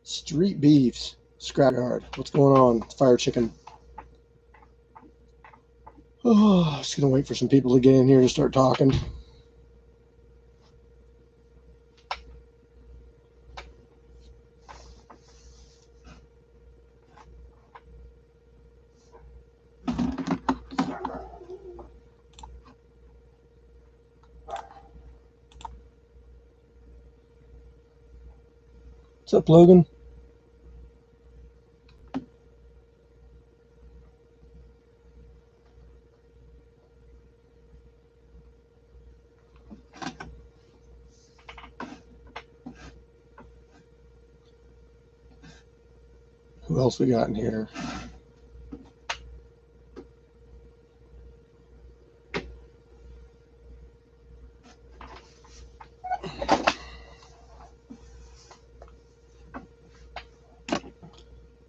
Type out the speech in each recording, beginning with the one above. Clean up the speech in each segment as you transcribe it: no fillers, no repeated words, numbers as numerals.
Street Beefs, Scrapyard. What's going on? It's Fire Chicken. Oh, just gonna wait for some people to get in here to start talking. What's up, Logan? Who else we got in here?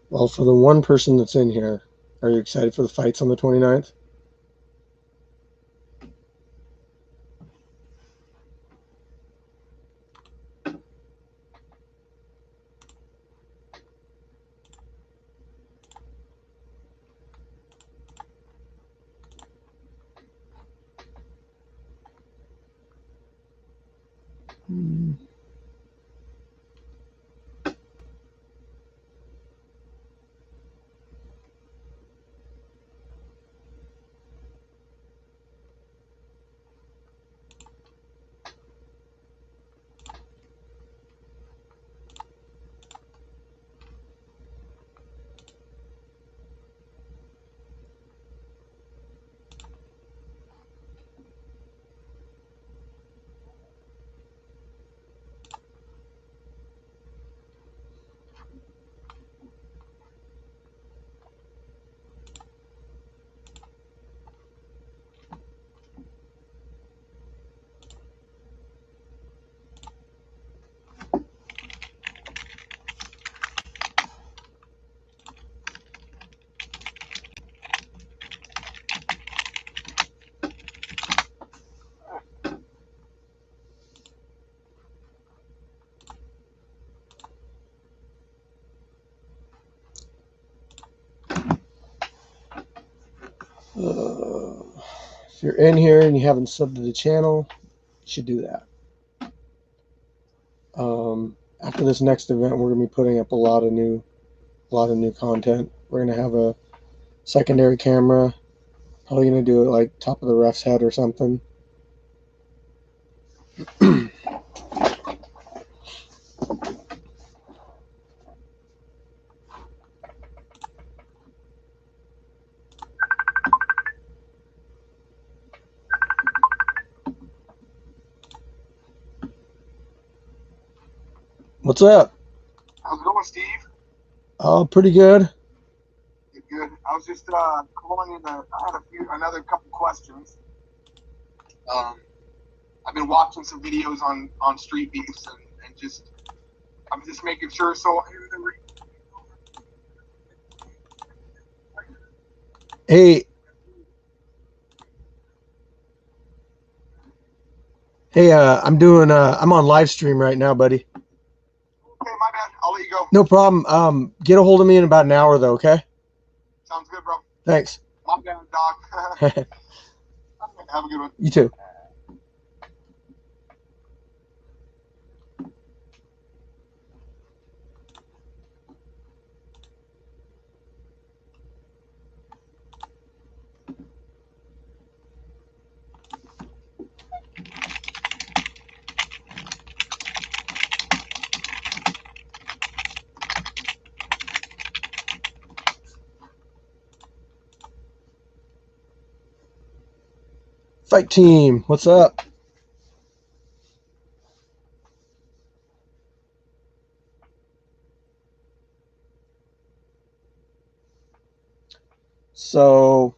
Well, for the one person that's in here, are you excited for the fights on the 29th? If you're in here and you haven't subbed to the channel, you should do that. After this next event, we're gonna be putting up a lot of new content. We're gonna have a secondary camera. Probably gonna do it like top of the ref's head or something. What's up? How's it going, Steve? Oh, pretty good. Good. I was just calling in. I had another couple questions. I've been watching some videos on Street Beefs and just I'm just making sure. So Hey, I'm on live stream right now, buddy. Okay, my bad. I'll let you go. No problem. Get a hold of me in about an hour, though. Okay. Sounds good, bro. Thanks. My bad, dog. Have a good one. You too. Fight team, what's up? So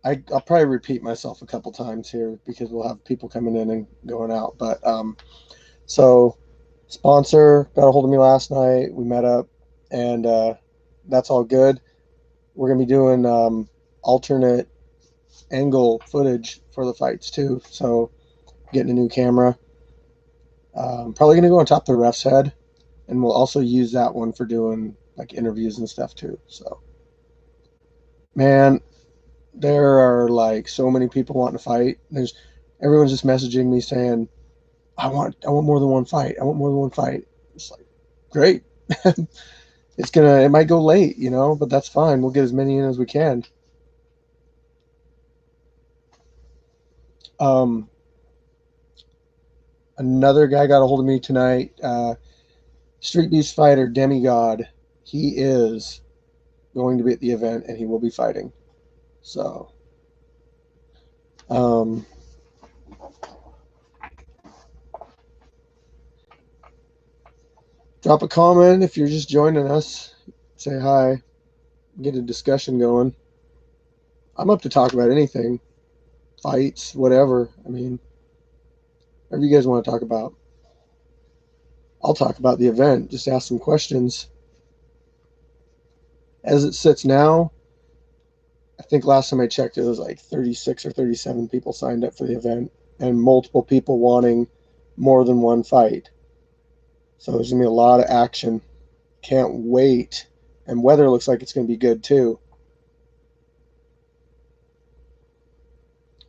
I'll probably repeat myself a couple times here because we'll have people coming in and going out. But so sponsor got a hold of me last night. We met up, and that's all good. We're gonna be doing alternate angle footage for the fights too. So getting a new camera. Probably gonna go on top of the ref's head. and we'll also use that one for doing like interviews and stuff too. So, man, there are like so many people wanting to fight. Everyone's just messaging me saying, I want more than one fight. I want more than one fight. It's like, great. It might go late, but that's fine. We'll get as many in as we can. Um, Another guy got a hold of me tonight. Street Beast fighter Demigod. He is going to be at the event and he will be fighting. So, um, drop a comment if you're just joining us. Say hi. Get a discussion going. I'm up to talk about anything, fights, whatever. I mean, whatever you guys want to talk about. I'll talk about the event. Just ask some questions. As it sits now, I think last time I checked, it was like 36 or 37 people signed up for the event, and multiple people wanting more than one fight. So there's going to be a lot of action. Can't wait. And weather looks like it's going to be good too.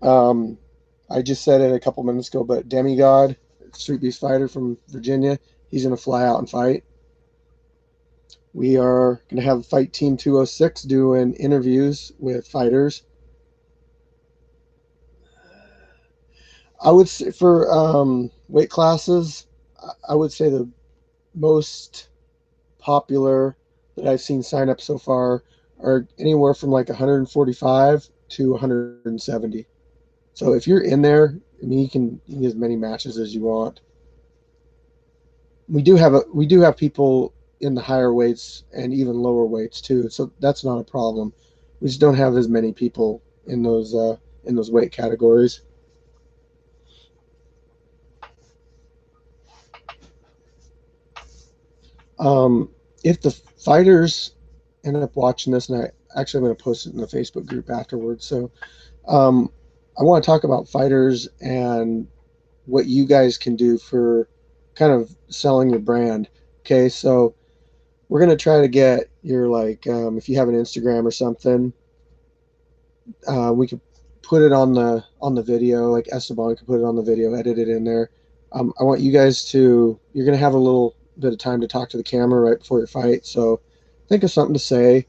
I just said it a couple minutes ago, but Demigod, Street Beast fighter from Virginia, he's going to fly out and fight. We are going to have Fight Team 206 doing interviews with fighters. I would say for weight classes, I would say the most popular that I've seen sign up so far are anywhere from like 145 to 170. So if you're in there, I mean, you can get as many matches as you want. We do have people in the higher weights and even lower weights too, so that's not a problem. We just don't have as many people in those weight categories. If the fighters end up watching this, and I'm going to post it in the Facebook group afterwards. So I want to talk about fighters and what you guys can do for kind of selling your brand. Okay, so we're going to try to get your if you have an Instagram or something, we could put it on the video, like Esteban could put it on the video, edit it in there. I want you guys you're going to have a little bit of time to talk to the camera right before your fight. So think of something to say.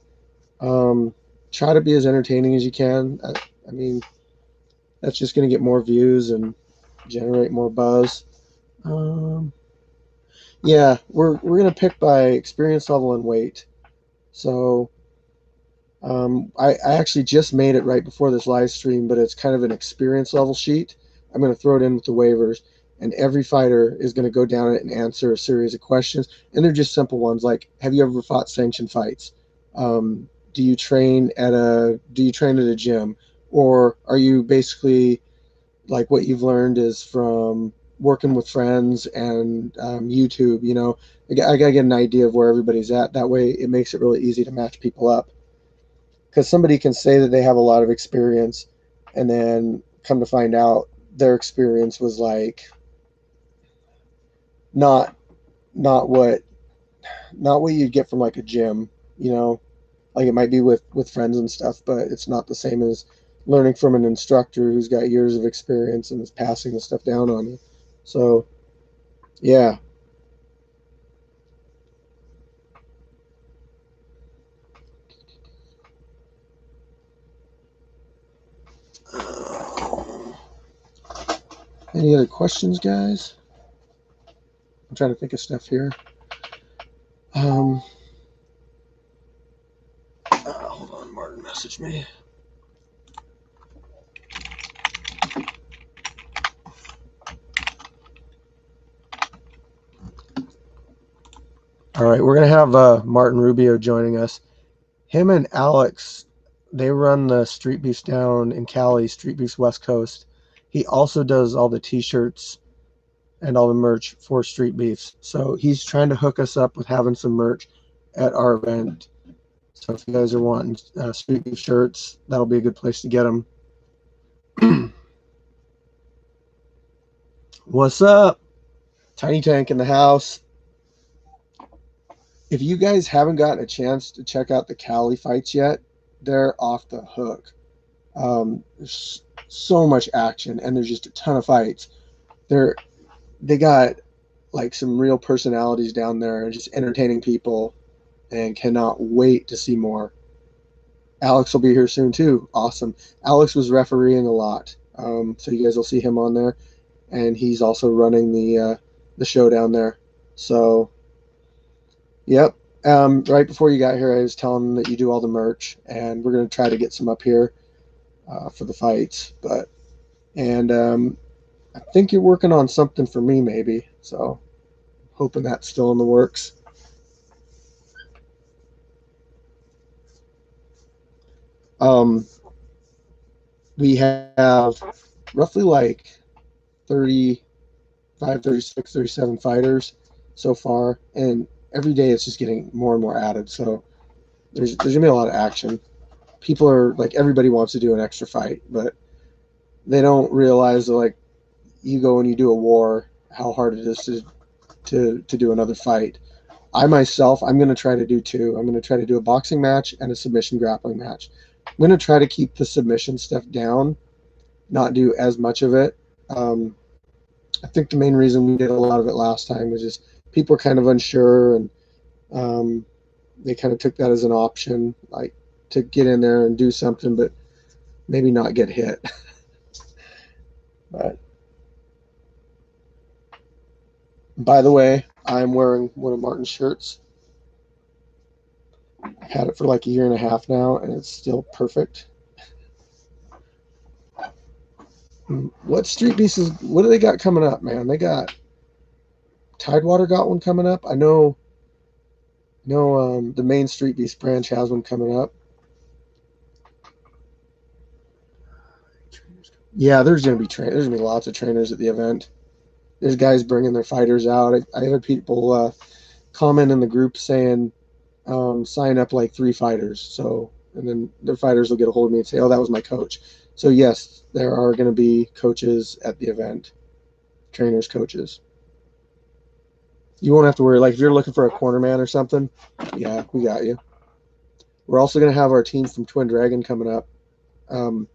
Try to be as entertaining as you can. I mean, that's just going to get more views and generate more buzz. Yeah, we're going to pick by experience level and weight. So I actually just made it right before this live stream, but it's kind of an experience level sheet. I'm going to throw it in with the waivers, and every fighter is going to go down it and answer a series of questions. And they're just simple ones like, have you ever fought sanctioned fights? Do you train at a gym? Or are you basically like what you've learned is from working with friends and YouTube? I got to get an idea of where everybody's at. That way it makes it really easy to match people up. Because somebody can say that they have a lot of experience and then come to find out their experience was like not not what not what you'd get from like a gym, like it might be with friends and stuff, but it's not the same as learning from an instructor who's got years of experience and is passing the stuff down on you. So yeah. Any other questions, guys? I'm trying to think of stuff here. Hold on, Martin messaged me. All right, we're gonna have Martin Rubio joining us. Him and Alex, they run the Street Beefs down in Cali, Street Beefs West Coast. He also does all the T-shirts and all the merch for Street Beefs. So he's trying to hook us up with having some merch at our event. So if you guys are wanting Street Beef shirts, that'll be a good place to get them. What's up? Tiny Tank in the house. If you guys haven't gotten a chance to check out the Cali fights yet, they're off the hook. There's so much action, and there's just a ton of fights. They got like some real personalities down there, and just entertaining people, and cannot wait to see more. Alex will be here soon too. Awesome. Alex was refereeing a lot, so you guys will see him on there, and he's also running the show down there. So, yep. Right before you got here, I was telling them that you do all the merch, and we're gonna try to get some up here for the fights. And I think you're working on something for me, maybe. So, hoping that's still in the works. Um, we have roughly like 35, 36, 37 fighters so far, and every day it's just getting more and more added. So there's gonna be a lot of action. People are like, everybody wants to do an extra fight, but they don't realize that, like, you go and you do a war, how hard it is to do another fight. I myself, I'm going to try to do two. I'm going to try to do a boxing match and a submission grappling match. I'm going to try to keep the submission stuff down, not do as much of it. I think the main reason we did a lot of it last time was just people were kind of unsure, and um, they kind of took that as an option, like to get in there and do something, but maybe not get hit. But by the way, I'm wearing one of Martin's shirts. I've had it for like a year and a half now, and it's still perfect. What Street Beasts what do they got coming up, man? They got Tidewater got one coming up. I know the main Street Beast branch has one coming up. Yeah, there's gonna be lots of trainers at the event. There's guys bringing their fighters out. I had people comment in the group saying sign up like 3 fighters. So, and then their fighters will get a hold of me and say, "Oh, that was my coach." So yes, there are going to be coaches at the event, trainers, coaches. You won't have to worry. Like if you're looking for a corner man or something, yeah, we got you. We're also going to have our team from Twin Dragon coming up. Um,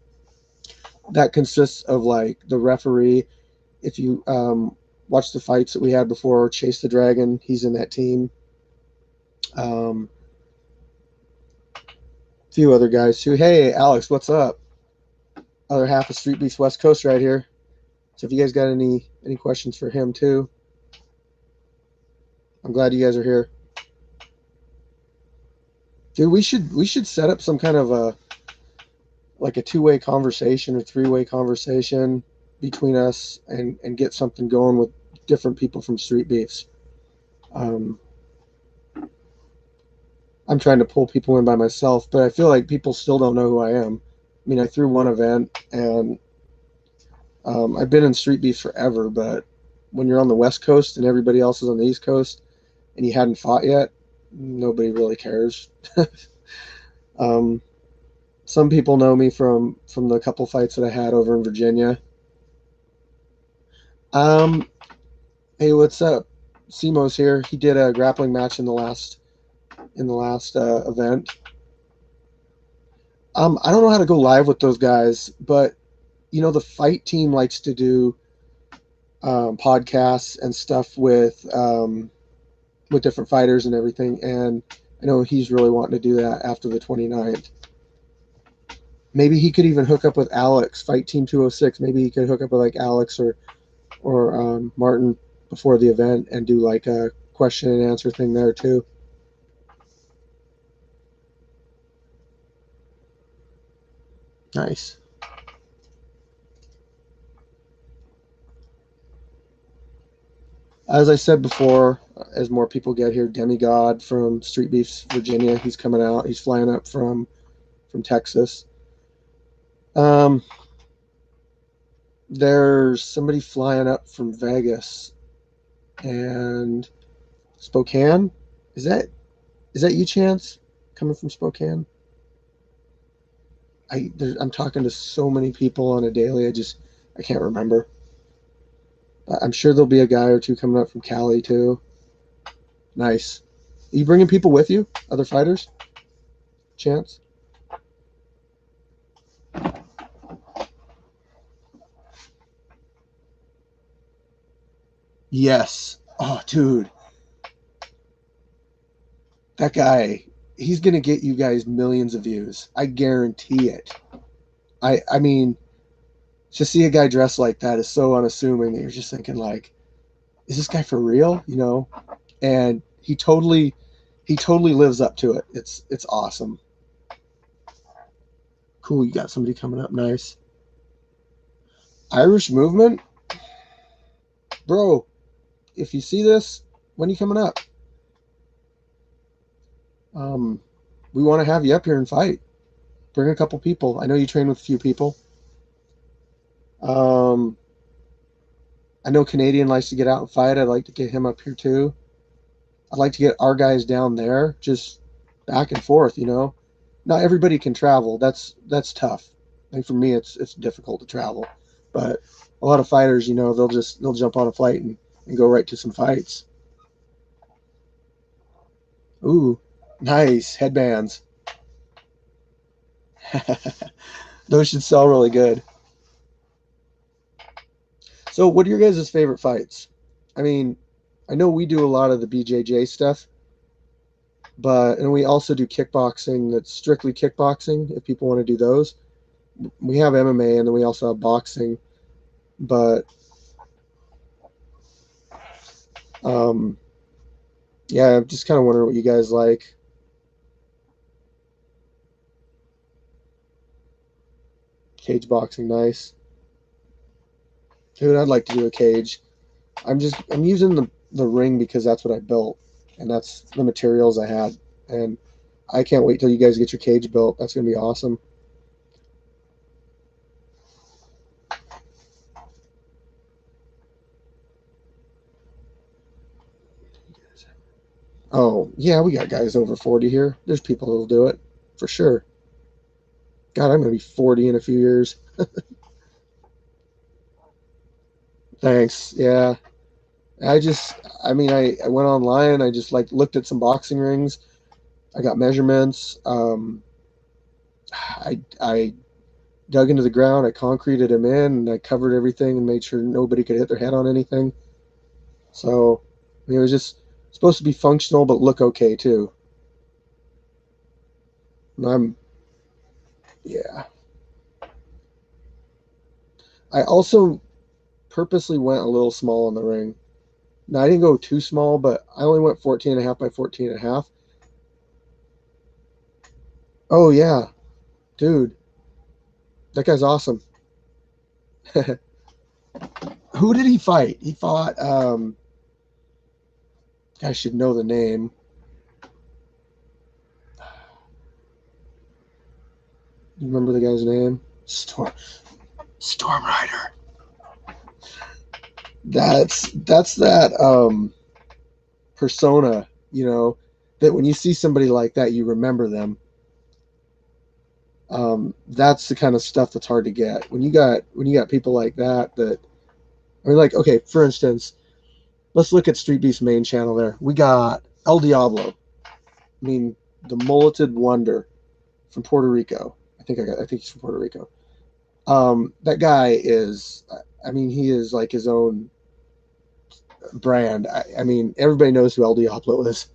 that consists of like the referee. If you watch the fights that we had before, Chase the Dragon, he's in that team. Um, a few other guys too. Hey, Alex, what's up? Other half of Street Beast West Coast right here. So if you guys got any questions for him too, I'm glad you guys are here. Dude, we should set up some kind of a like a 2-way conversation or 3-way conversation between us and get something going with different people from Street Beefs. Um, I'm trying to pull people in by myself, but I feel like people still don't know who I am. I mean, I threw one event, and I've been in Street Beef forever, but when you're on the West Coast and everybody else is on the East Coast and you hadn't fought yet, nobody really cares. um, some people know me from the couple fights that I had over in Virginia. Um, hey, what's up? Simo's here. He did a grappling match in the last event. I don't know how to go live with those guys, but the fight team likes to do podcasts and stuff with different fighters and everything, and I know he's really wanting to do that after the 29th. Maybe he could even hook up with Alex, Fight Team 206. Maybe he could hook up with like Alex or Martin before the event and do like a question and answer thing there too. Nice. As I said before, as more people get here, Demigod from Street Beefs, Virginia, he's coming out. He's flying up from Texas. Um, there's somebody flying up from Vegas and Spokane. Is that you, Chance, coming from Spokane? I'm talking to so many people on a daily. I can't remember. I'm sure there'll be a guy or two coming up from Cali too. Nice. you bringing people with you? Other fighters? Chance? Yes. Oh, dude. That guy, he's going to get you guys millions of views. I guarantee it. I mean, to see a guy dressed like that is so unassuming that you're just thinking like, is this guy for real? You know? And he totally lives up to it. It's awesome. Cool, you got somebody coming up nice. Irish movement? Bro, if you see this, when are you coming up? Um, we want to have you up here and fight. Bring a couple people. I know you train with a few people. Um, I know Canadian likes to get out and fight. I'd like to get him up here too. I'd like to get our guys down there, just back and forth. You know, not everybody can travel. That's tough. I think for me, it's difficult to travel. But a lot of fighters, you know, they'll jump on a flight and go right to some fights. Ooh, nice headbands. Those should sell really good. So, what are your guys' favorite fights? I mean, I know we do a lot of the BJJ stuff, but and we also do kickboxing that's strictly kickboxing if people want to do those. We have MMA and then we also have boxing, but um yeah, I'm just kind of wondering what you guys like. Cage boxing, nice. Dude, I'd like to do a cage. I'm using the ring because that's what I built and that's the materials I had. And I can't wait till you guys get your cage built. That's gonna be awesome. Oh, yeah, we got guys over 40 here. There's people who'll do it for sure. God, I'm going to be 40 in a few years. Thanks. Yeah. I just, I mean, I went online. I just like looked at some boxing rings. I got measurements. I dug into the ground. I concreted them in and I covered everything and made sure nobody could hit their head on anything. So, I mean, it was just supposed to be functional, but look okay too. And yeah. I also purposely went a little small in the ring. No, I didn't go too small, but I only went 14 and a half by 14 and a half. Oh, yeah. Dude, that guy's awesome. Who did he fight? He fought, I should know the name. You remember the guy's name? Storm Rider. That's that persona, you know, that when you see somebody like that, you remember them. That's the kind of stuff that's hard to get. When you got people like that I mean, like, okay, for instance, let's look at Street Beef's main channel there. We got El Diablo. I mean, the mulleted wonder from Puerto Rico. I think he's from Puerto Rico. That guy is, I mean, he is like his own brand. I mean, everybody knows who El Diablo is.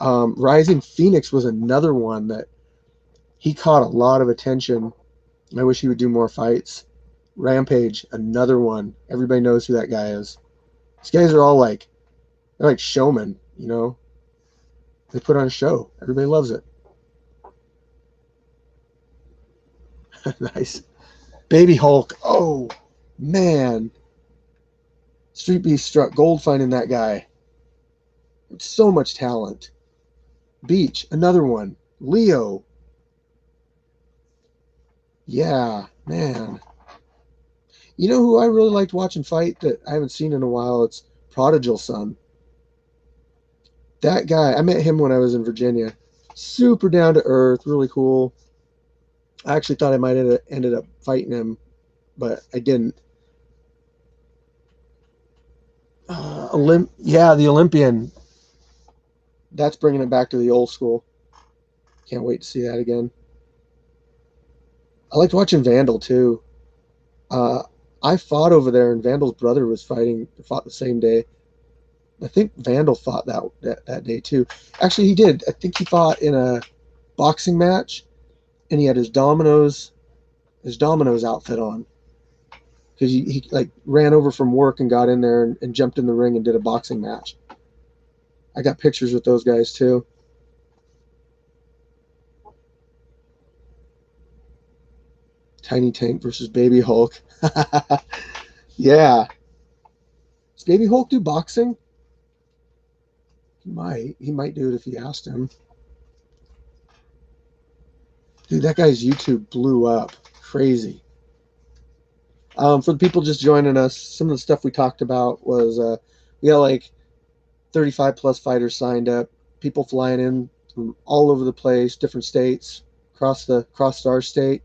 Rising Phoenix was another one that he caught a lot of attention. I wish he would do more fights. Rampage, another one. Everybody knows who that guy is. These guys are all like, they're like showmen, you know? They put on a show. Everybody loves it. Nice. Baby Hulk. Oh, man. Street Beef struck gold finding that guy. So much talent. Beach, another one. Leo. Yeah, man. You know who I really liked watching fight that I haven't seen in a while? It's Prodigal Son. That guy, I met him when I was in Virginia. Super down to earth, really cool. I actually thought I might have ended up fighting him, but I didn't. Yeah, the Olympian. That's bringing it back to the old school. Can't wait to see that again. I liked watching Vandal too. Uh, I fought over there, and Vandal's brother was fought the same day. I think Vandal fought that day too. Actually, he did. I think he fought in a boxing match, and he had his Domino's outfit on because he like ran over from work and got in there and jumped in the ring and did a boxing match. I got pictures with those guys too. Tiny Tank versus Baby Hulk. Yeah. Does Baby Hulk do boxing? He might. He might do it if you asked him. Dude, that guy's YouTube blew up. Crazy. For the people just joining us, some of the stuff we talked about was we got like 35 plus fighters signed up, people flying in from all over the place, different states, across our state.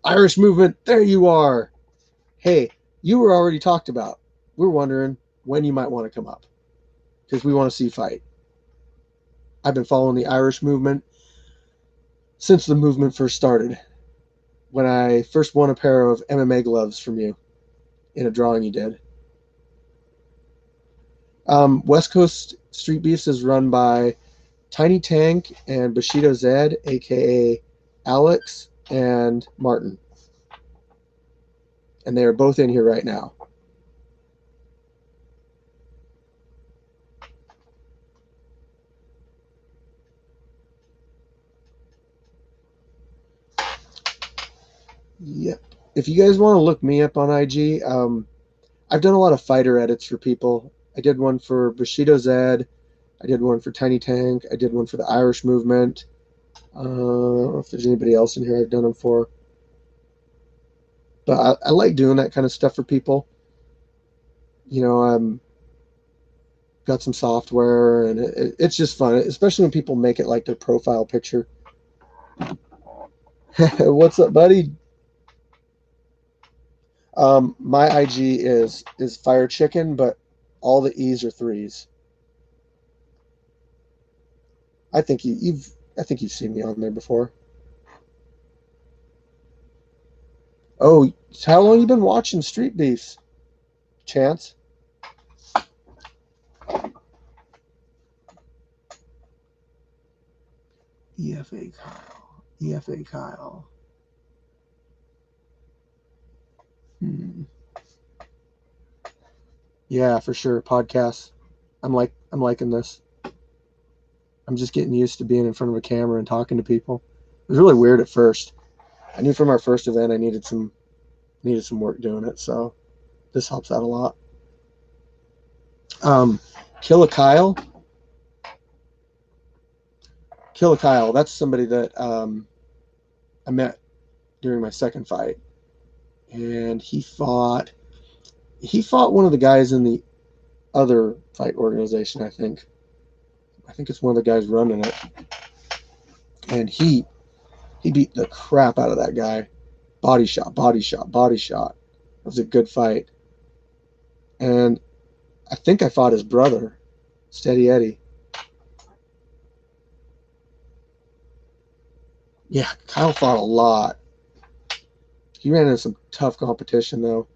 Irish movement, there you are. Hey, you were already talked about. We're wondering when you might want to come up because we want to see you fight. I've been following the Irish movement since the movement first started. When I first won a pair of MMA gloves from you in a drawing you did. West Coast Street Beefs is run by Tiny Tank and Bushido Zed, aka Alex and Martin. And they are both in here right now. Yep. If you guys want to look me up on IG, I've done a lot of fighter edits for people. I did one for Bushido Zed. I did one for Tiny Tank. I did one for the Irish Movement. I don't know if there's anybody else in here I've done them for. But I like doing that kind of stuff for people. You know, got some software, and it's just fun, especially when people make it like their profile picture. What's up, buddy? My IG is Fire Chicken, but all the E's are threes. I think you've seen me on there before. Oh, how long you been watching Street Beefs, Chance? EFA Kyle. EFA Kyle. Hmm. Yeah, for sure. Podcasts. I'm liking this. I'm just getting used to being in front of a camera and talking to people. It was really weird at first. I knew from our first event I needed some work doing it, so this helps out a lot. Um, Killa Kyle. Killa Kyle. That's somebody that I met during my second fight, and he fought one of the guys in the other fight organization. I think it's one of the guys running it, and he beat the crap out of that guy. Body shot, body shot, body shot. It was a good fight, and I think I fought his brother, Steady Eddie. Yeah, Kyle fought a lot. He ran into some tough competition though.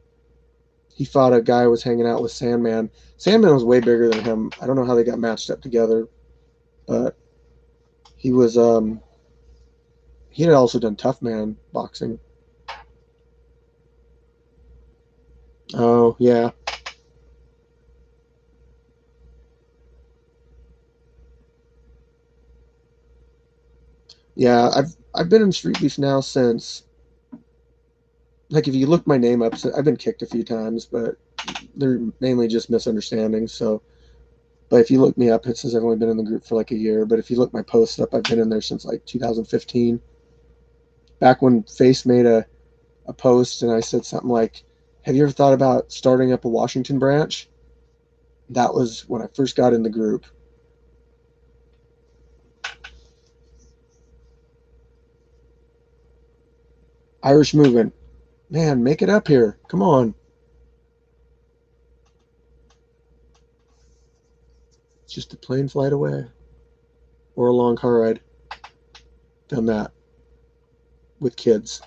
He fought a guy who was hanging out with Sandman. Sandman was way bigger than him. I don't know how they got matched up together, but he was he had also done tough man boxing. Oh yeah. Yeah, I've been in Street Beef now since, like, if you look my name up, I've been kicked a few times, but they're mainly just misunderstandings. So, but if you look me up, it says I've only been in the group for like a year. But if you look my posts up, I've been in there since like 2015. Back when Face made a post and I said something like, "Have you ever thought about starting up a Washington branch?" That was when I first got in the group. Irish movement, man, make it up here. Come on, it's just a plane flight away. or a long car ride. Done that with kids.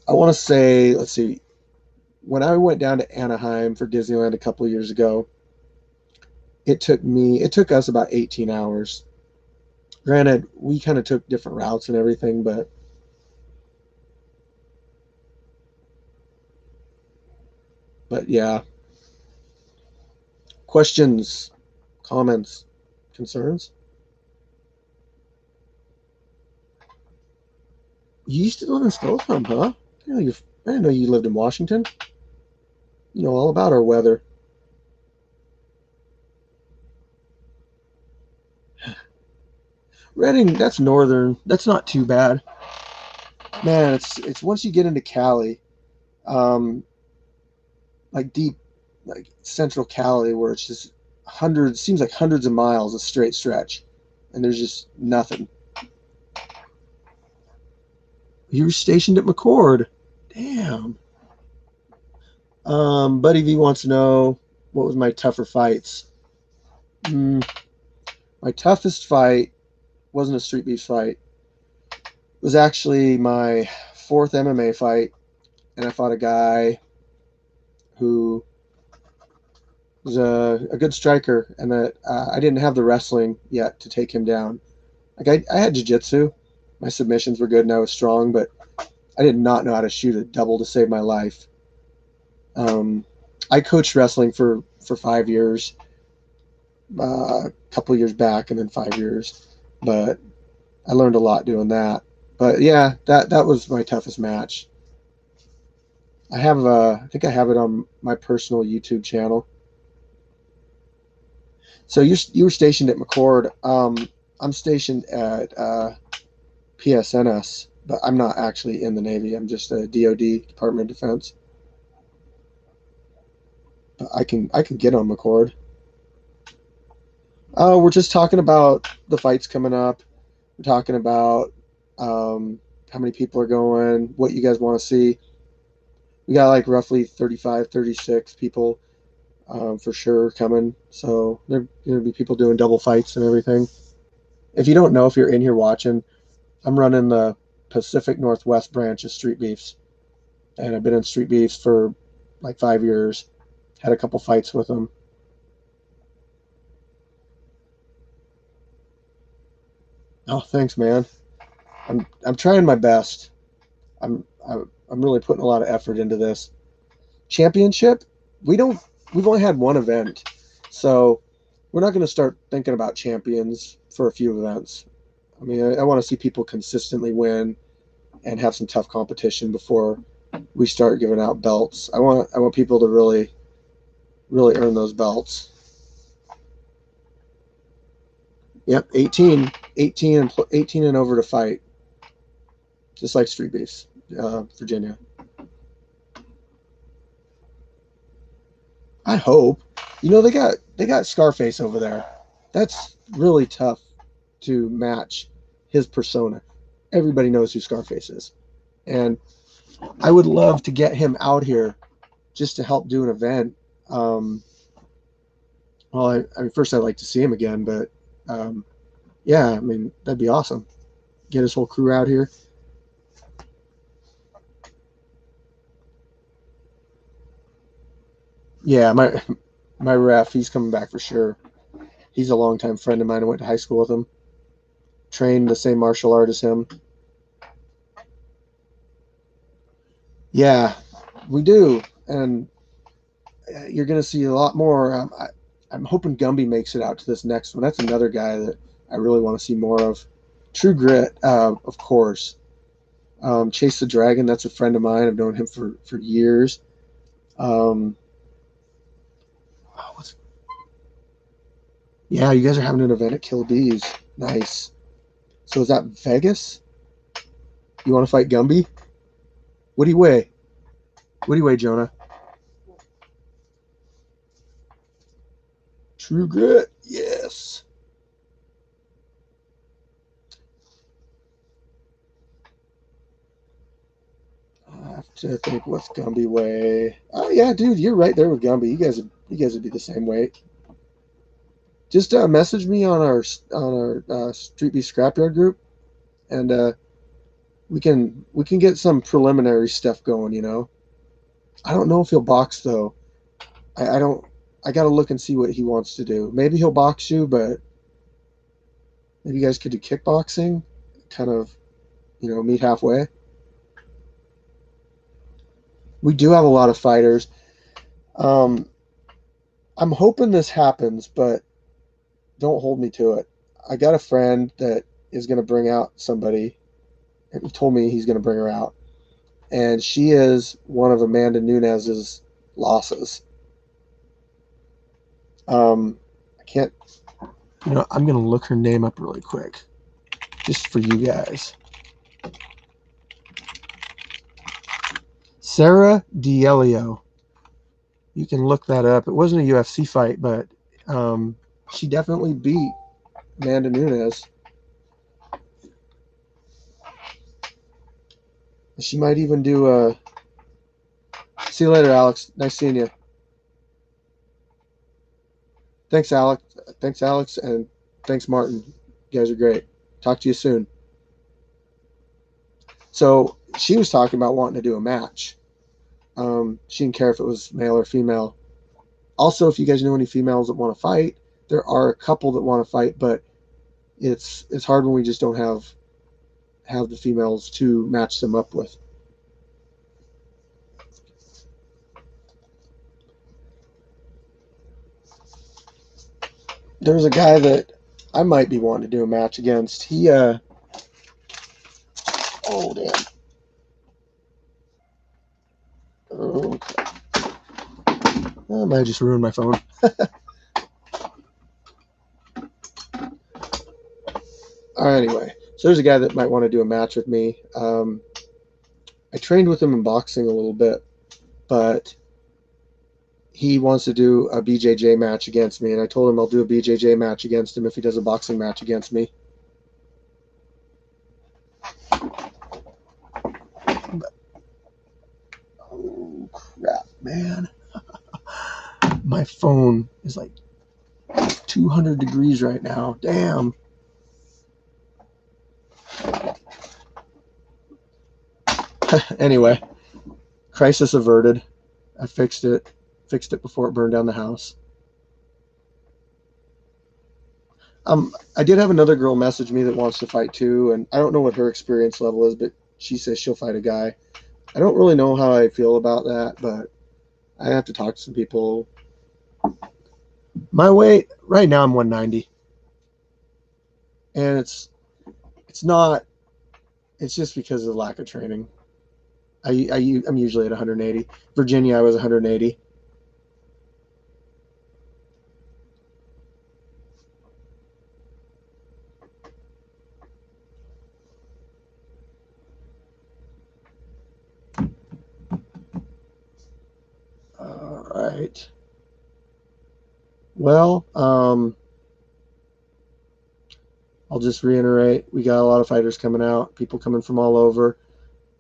I want to say, let's see, when I went down to Anaheim for Disneyland a couple of years ago, it took us about 18 hours. Granted, we kind of took different routes and everything, but yeah. Questions, comments, concerns? You used to live in Stoughton, huh? I didn't know you lived in Washington. You know all about our weather. Reading, that's northern. That's not too bad. Man, it's once you get into Cali, um, like deep, like central Cali, where it's just hundreds, seems like hundreds of miles a straight stretch, and there's just nothing. You were stationed at McCord. Damn. Buddy V wants to know what was my tougher fights. Mm, my toughest fight wasn't a street beef fight. It was actually my fourth MMA fight, and I fought a guy who was a good striker, and that I didn't have the wrestling yet to take him down. Like I had jiu-jitsu, my submissions were good, and I was strong, but I did not know how to shoot a double to save my life. I coached wrestling for 5 years, a couple years back, and then 5 years, but I learned a lot doing that. But yeah, that was my toughest match. I think I have it on my personal YouTube channel. So you were stationed at McCord. I'm stationed at PSNS, but I'm not actually in the Navy. I'm just a DoD, Department of Defense. But I can get on McCord. Oh, we're just talking about the fights coming up. We're talking about how many people are going, what you guys want to see. We got like roughly 35, 36 people for sure coming. So there going to be people doing double fights and everything. If you don't know, if you're in here watching, I'm running the Pacific Northwest branch of Street Beefs, and I've been in Street Beefs for like 5 years. Had a couple fights with them. Oh, thanks, man. I'm trying my best. I'm really putting a lot of effort into this. Championship, we don't we've only had one event, so we're not going to start thinking about champions for a few events. I mean, I want to see people consistently win and have some tough competition before we start giving out belts. I want people to really earn those belts. Yep, 18 and over to fight, just like Street Beefs, Virginia. I hope. They got Scarface over there. That's really tough to match his persona. Everybody knows who Scarface is, and I would love to get him out here just to help do an event. Um, well, I mean, first I'd like to see him again, but um, yeah, I mean that'd be awesome. Get his whole crew out here. Yeah, my ref, he's coming back for sure. He's a longtime friend of mine. I went to high school with him. Trained the same martial art as him. Yeah, we do, and you're going to see a lot more. I'm hoping Gumby makes it out to this next one. That's another guy that I really want to see more of. True Grit, of course. Chase the Dragon, that's a friend of mine. I've known him for years. Um, oh, yeah, you guys are having an event at Kill Bees. Nice. So is that Vegas? You want to fight Gumby? What do you weigh? What do you weigh, Jonah? True Grit, yes. have to think what's Gumby weigh. Oh yeah, dude, you're right there with Gumby. You guys would be the same weight. Just message me on our Street Beast Scrapyard group, and we can get some preliminary stuff going. You know, I don't know if he'll box though. I don't. I gotta look and see what he wants to do. Maybe he'll box you, but maybe you guys could do kickboxing, kind of, meet halfway. We do have a lot of fighters. Um, I'm hoping this happens, but don't hold me to it. I got a friend that is going to bring out somebody, and he told me he's going to bring her out, and she is one of Amanda Nunes's losses. I can't, I'm going to look her name up really quick, just for you guys. Sarah D'Elio. You can look that up. It wasn't a UFC fight, but she definitely beat Amanda Nunes. She might even do a. See you later, Alex. Nice seeing you. Thanks, Alex. Thanks, Alex, and thanks, Martin. You guys are great. Talk to you soon. So she was talking about wanting to do a match. She didn't care if it was male or female. Also, if you guys know any females that want to fight, there are a couple that want to fight, but it's hard when we just don't have the females to match them up with. There's a guy that I might be wanting to do a match against. Oh damn. Oh, I might just ruin my phone. Anyway, so there's a guy that might want to do a match with me. I trained with him in boxing a little bit, but he wants to do a BJJ match against me, and I told him I'll do a BJJ match against him if he does a boxing match against me. But, oh crap, man. My phone is like 200 degrees right now. Damn. Anyway, crisis averted. I fixed it before it burned down the house. I did have another girl message me that wants to fight too, and I don't know what her experience level is, but she says she'll fight a guy. I don't really know how I feel about that, but I have to talk to some people. My weight right now, I'm 190, and it's not. It's just because of the lack of training. I'm usually at 180. Virginia, I was 180. All right. Well, I'll just reiterate, we got a lot of fighters coming out, people coming from all over.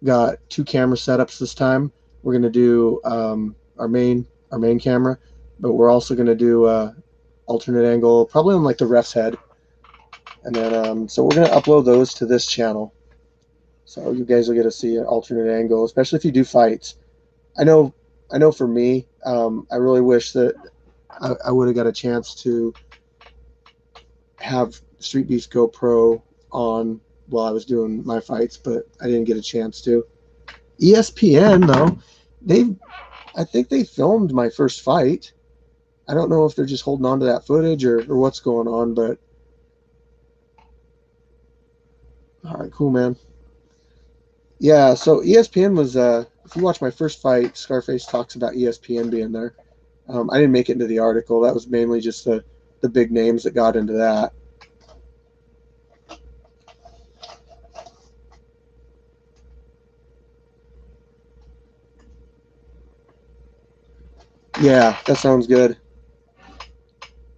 Got 2 camera setups this time. We're going to do our main camera, but we're also going to do alternate angle, probably on like the ref's head. And then, so we're going to upload those to this channel. So you guys will get to see an alternate angle, especially if you do fights. I know for me, I really wish that I would have got a chance to have Street Beast GoPro on while I was doing my fights, but I didn't get a chance to. ESPN though, I think they filmed my first fight. I don't know if they're just holding on to that footage or what's going on, but all right, cool, man. Yeah, so ESPN was if you watch my first fight, Scarface talks about ESPN being there. I didn't make it into the article. That was mainly just the big names that got into that. Yeah, that sounds good.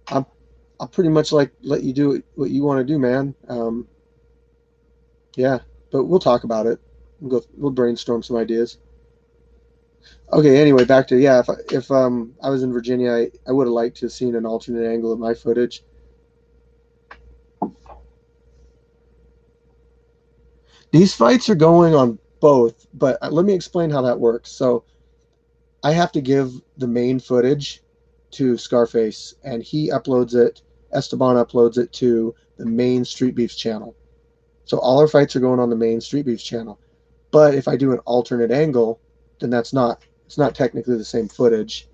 I'll pretty much let you do what you want to do, man. Yeah, but we'll talk about it. We'll brainstorm some ideas. Okay, anyway, back to, yeah, if I was in Virginia, I would have liked to have seen an alternate angle of my footage. These fights are going on both, but let me explain how that works. So I have to give the main footage to Scarface, and he uploads it. Esteban uploads it to the main Street Beefs channel. So all our fights are going on the main Street Beefs channel. But if I do an alternate angle, then it's not technically the same footage.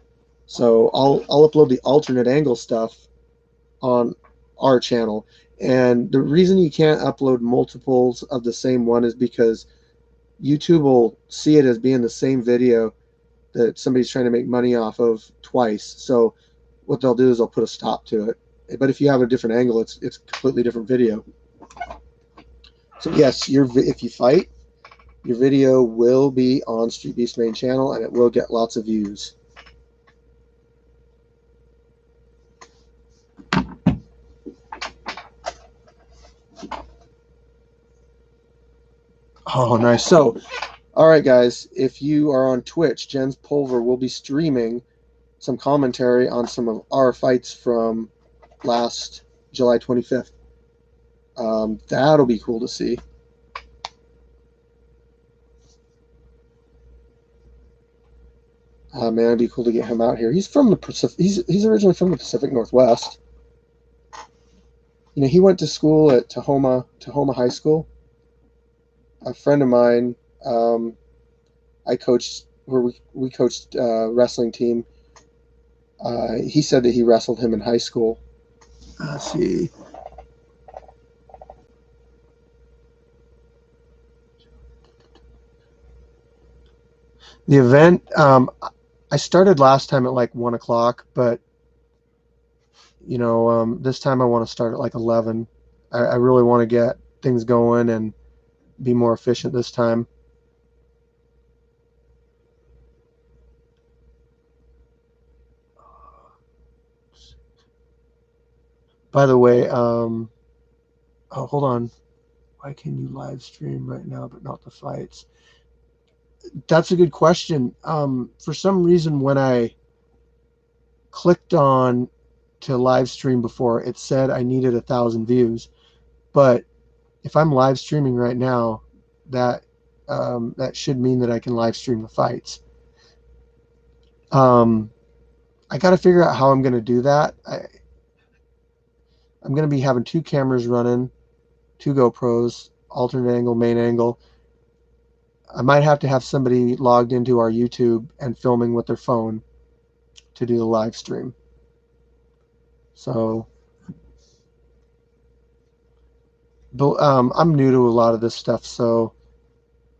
So I'll upload the alternate angle stuff on our channel. And the reason you can't upload multiples of the same one is because YouTube will see it as being the same video that somebody's trying to make money off of twice. So what they'll do is they'll put a stop to it. But if you have a different angle, it's a completely different video. So yes, if you fight, your video will be on Street Beast main channel, and it will get lots of views. Oh, nice. So, all right, guys, if you are on Twitch, Jens Pulver will be streaming some commentary on some of our fights from last July 25th. That'll be cool to see. Man, it'd be cool to get him out here. He's from the Pacific. He's originally from the Pacific Northwest. You know, he went to school at Tahoma High School. A friend of mine, I coached where we coached wrestling team. He said that he wrestled him in high school. Let's see. The event, I started last time at like 1 o'clock, but you know, this time I want to start at like 11. I really want to get things going and be more efficient this time. By the way, oh, hold on. Why can you live stream right now but not the fights? That's a good question. For some reason, when I clicked on to live stream before, it said I needed 1,000 views. But if I'm live streaming right now, that that should mean that I can live stream the fights. I got to figure out how I'm going to do that. I'm going to be having 2 cameras running, 2 GoPros, alternate angle, main angle. I might have to have somebody logged into our YouTube and filming with their phone to do the live stream. So, but I'm new to a lot of this stuff, so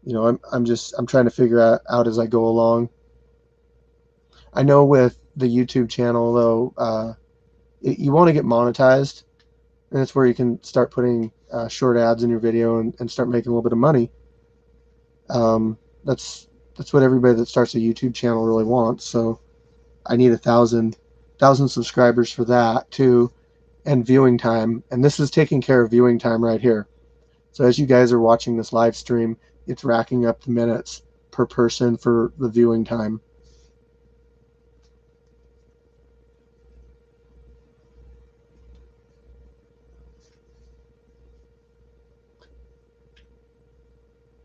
you know, I'm trying to figure out as I go along. I know with the YouTube channel though, you want to get monetized, and it's where you can start putting short ads in your video and start making a little bit of money. Um, that's what everybody that starts a YouTube channel really wants. So I need 1,000 subscribers for that too, and viewing time. And this is taking care of viewing time right here. So as you guys are watching this live stream, it's racking up the minutes per person for the viewing time.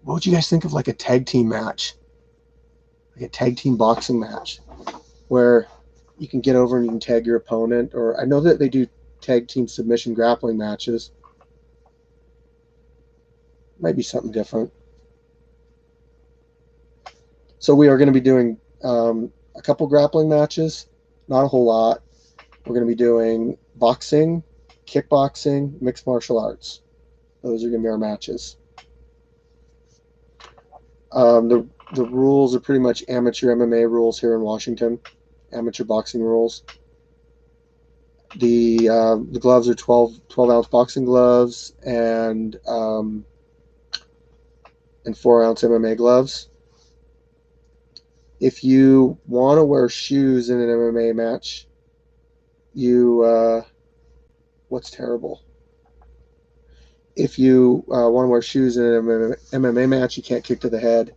What would you guys think of like a tag team match? Like a tag team boxing match where you can get over and you can tag your opponent, or I know that they do tag team submission grappling matches. Might be something different. So we are going to be doing a couple grappling matches, not a whole lot. We're going to be doing boxing, kickboxing, mixed martial arts. Those are going to be our matches. The rules are pretty much amateur MMA rules here in Washington, amateur boxing rules. The gloves are 12-ounce boxing gloves and 4-ounce MMA gloves. If you want to wear shoes in an MMA match, what's terrible? If you want to wear shoes in an MMA match, you can't kick to the head.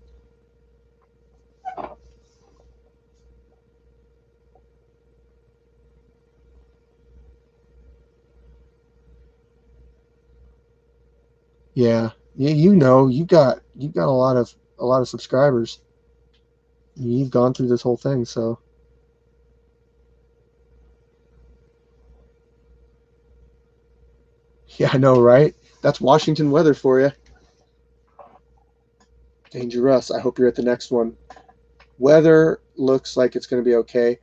Yeah. Yeah, you've got a lot of subscribers. You've gone through this whole thing, so yeah, I know, right? That's Washington weather for you. Dangerous. I hope you're at the next one. Weather looks like it's going to be okay.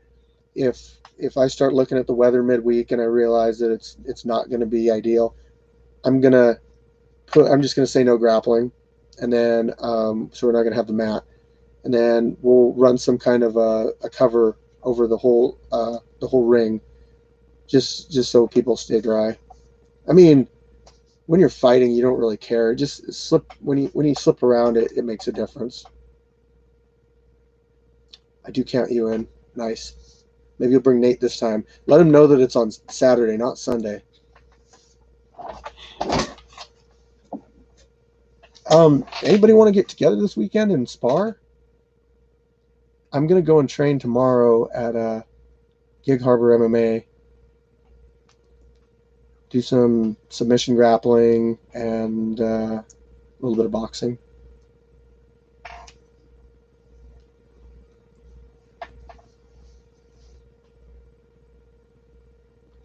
If I start looking at the weather midweek and I realize that it's not going to be ideal, I'm gonna I'm just gonna say no grappling, and then so we're not gonna have the mat, and then we'll run some kind of a cover over the whole ring, just so people stay dry. I mean, when you're fighting, you don't really care. Just slip when you slip around it, it makes a difference. I do count you in. Nice. Maybe you'll bring Nate this time. Let him know that it's on Saturday, not Sunday. Anybody want to get together this weekend and spar? I'm gonna go and train tomorrow at Gig Harbor MMA. Do some submission grappling and a little bit of boxing.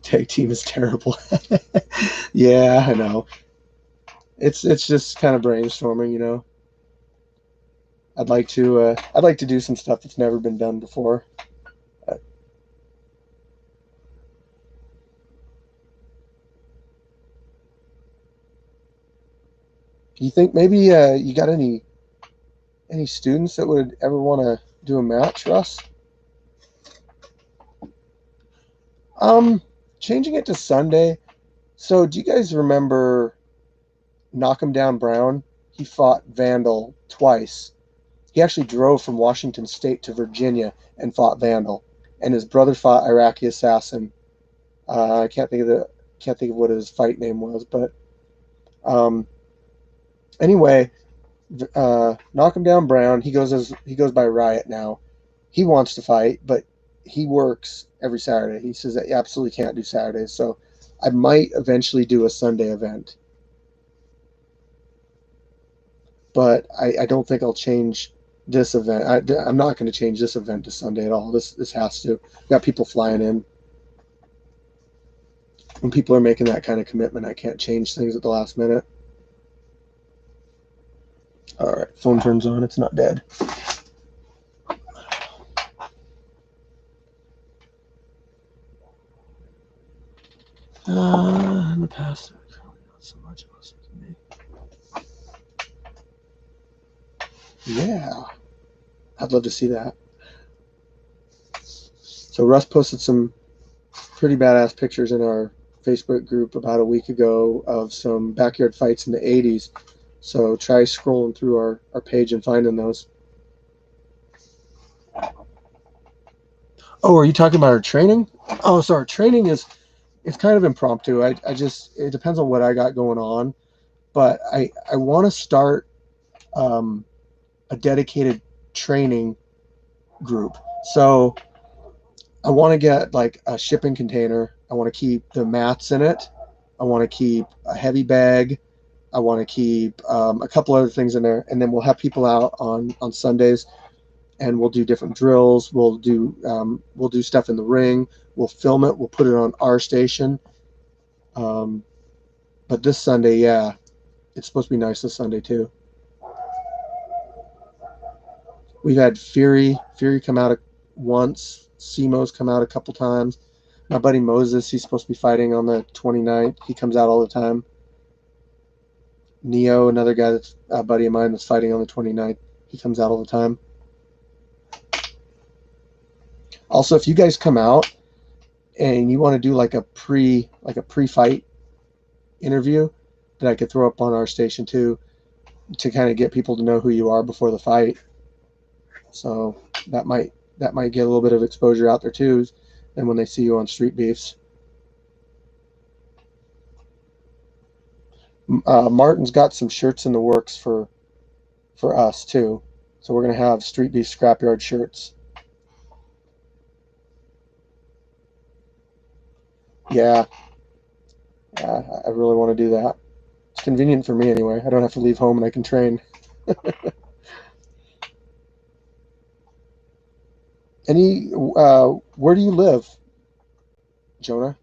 Tag team is terrible. Yeah, I know. It's just kind of brainstorming. I'd like to do some stuff that's never been done before. Uh, you think maybe you got any students that would ever want to do a match, Russ? Um, Changing it to Sunday. So, do you guys remember Knock 'em Down Brown? He fought Vandal twice. He actually drove from Washington State to Virginia and fought Vandal, and his brother fought Iraqi Assassin. I can't think of what his fight name was, but um, anyway, Knock 'em Down Brown. He goes by Riot now. He wants to fight, but he works every Saturday. He says that he absolutely can't do Saturdays, so I might eventually do a Sunday event, but I don't think I'll change this event. I'm not going to change this event to Sunday at all. This has to. Got people flying in. When people are making that kind of commitment, I can't change things at the last minute. All right, phone turns on. It's not dead. In the past, not so much. Yeah, I'd love to see that. So Russ posted some pretty badass pictures in our Facebook group about a week ago of some backyard fights in the 80s. So try scrolling through our page and finding those. Oh, are you talking about our training? Oh, so our training is it's kind of impromptu. I just it depends on what I got going on, but I want to start um, a dedicated training group. So I want to get like a shipping container. I want to keep the mats in it. I want to keep a heavy bag. I want to keep a couple other things in there, and then we'll have people out on Sundays, and we'll do different drills. We'll do stuff in the ring. We'll film it. We'll put it on our station. Um, but this Sunday, yeah, it's supposed to be nice this Sunday too. We've had Fury come out once. Simo's come out a couple times. My buddy Moses, he's supposed to be fighting on the 29th. He comes out all the time. Neo, another guy that's a buddy of mine that's fighting on the 29th. He comes out all the time. Also, if you guys come out and you want to do like a pre-fight interview that I could throw up on our station too to kind of get people to know who you are before the fight. So that might get a little bit of exposure out there too, and when they see you on Street Beefs. Martin's got some shirts in the works for us too. So we're gonna have Street Beef Scrapyard shirts. Yeah, yeah, I really want to do that. It's convenient for me anyway. I don't have to leave home and I can train. Where do you live, Jonah?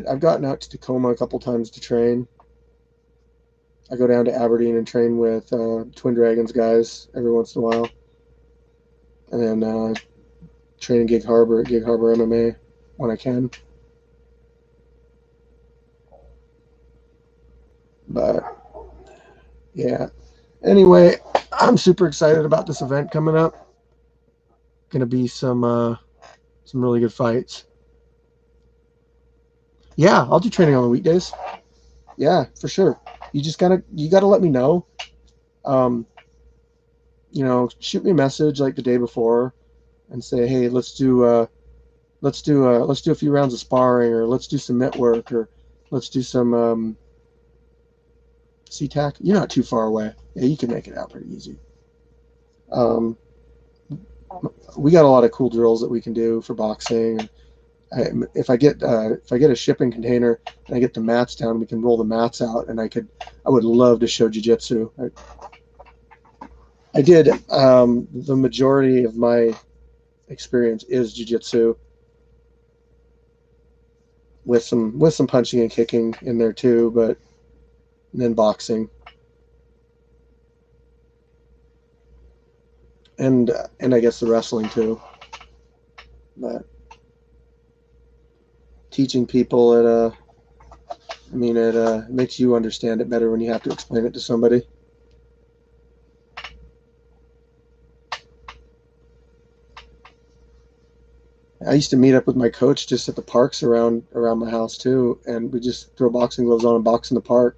I've gotten out to Tacoma a couple times to train. I go down to Aberdeen and train with Twin Dragons guys every once in a while, and then train in Gig Harbor at Gig Harbor MMA when I can. But yeah. Anyway, I'm super excited about this event coming up. Gonna be some really good fights. Yeah, I'll do training on the weekdays. Yeah, for sure. You gotta let me know. Um, shoot me a message like the day before and say, hey, let's do a few rounds of sparring, or let's do some mitt work, or let's do some CTAC. You're not too far away. Yeah, you can make it out pretty easy. We got a lot of cool drills that we can do for boxing. If I get a shipping container and I get the mats down, we can roll the mats out, and I would love to show jiu-jitsu. I did the majority of my experience is jiu-jitsu with some punching and kicking in there too, but then boxing and I guess the wrestling too. But teaching people it makes you understand it better when you have to explain it to somebody. I used to meet up with my coach just at the parks around my house too, and we just throw boxing gloves on and box in the park.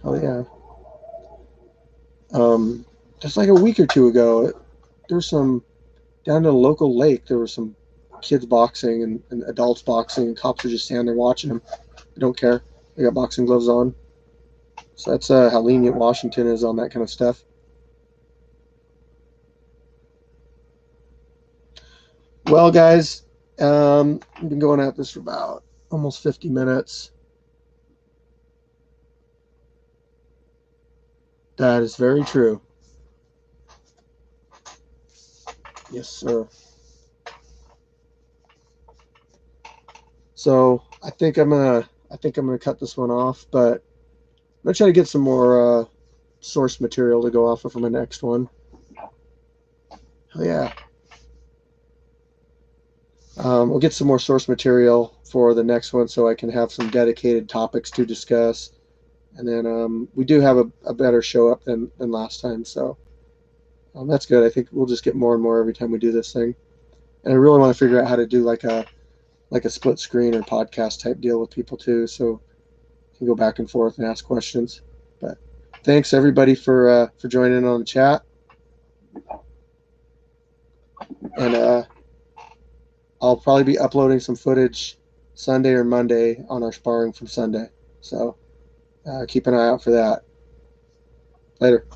Oh yeah. Just like a week or two ago, there was some down in a local lake. There were some kids boxing and adults boxing, and cops are just standing there watching them. They don't care. They got boxing gloves on. So that's how lenient Washington is on that kind of stuff. Well, guys, we've been going at this for about almost 50 minutes. That is very true. Yes, sir. So I think I'm gonna cut this one off, but I'm gonna try to get some more source material to go off of for my next one. Oh yeah. We'll get some more source material for the next one so I can have some dedicated topics to discuss. And then we do have a better show up than last time, so that's good. I think we'll just get more and more every time we do this thing. And I really want to figure out how to do like a split screen or podcast type deal with people too, so you can go back and forth and ask questions. But thanks everybody for joining in on the chat. And I'll probably be uploading some footage Sunday or Monday on our sparring from Sunday. So keep an eye out for that. Later.